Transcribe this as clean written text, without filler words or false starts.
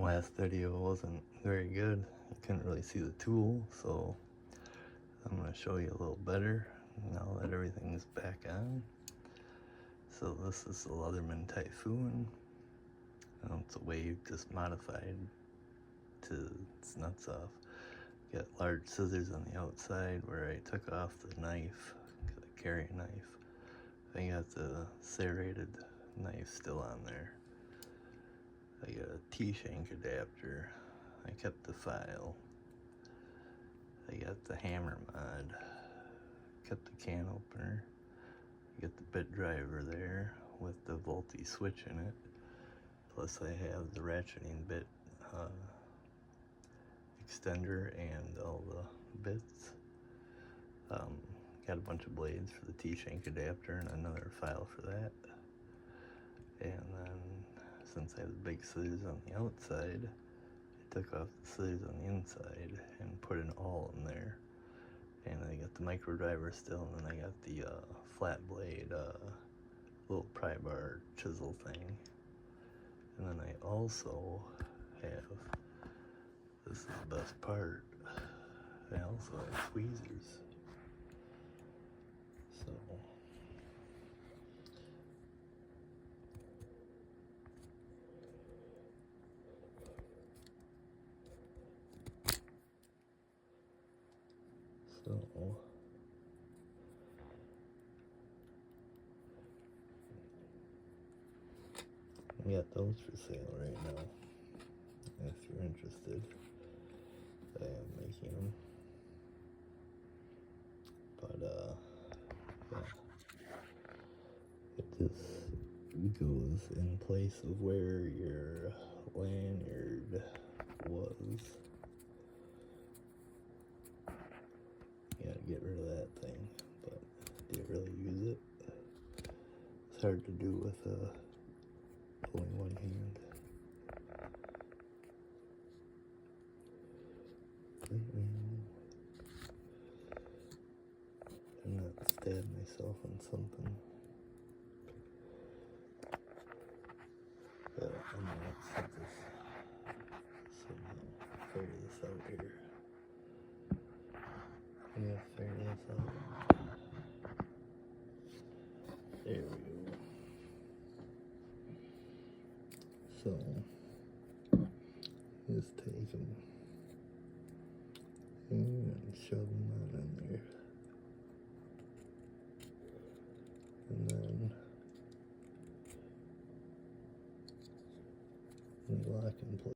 last video wasn't very good. You couldn't really see the tool, so I'm going to show you a little better now that everything's back on. So this is the Leatherman Typhoon. It's a wave just modified to its nuts off. Got large scissors on the outside where I took off the knife, the carry knife. I got the serrated knife still on there. I got a T-shank adapter. I kept the file. I got the hammer mod. Kept the can opener. I got the bit driver there with the Volti switch in it. Plus I have the ratcheting bit extender and all the bits. Got a bunch of blades for the T-shank adapter and another file for that. And then since I have the big scissors on the outside, I took off the scissors on the inside and put an awl in there. And I got the micro driver still, and then I got the flat blade little pry bar chisel thing. And then I also have, this is the best part, I also have tweezers. So I got those for sale right now, if you're interested. I am making them, but yeah, it just goes in place of where your lanyard was. You gotta get rid of that thing, but do you really use it? It's hard to do with only one hand. I'm not stab myself on something. But I'm gonna set this, figure this out here. I'm gonna figure this out. There we go. So, just take them and shove them out in there. And then lock in place.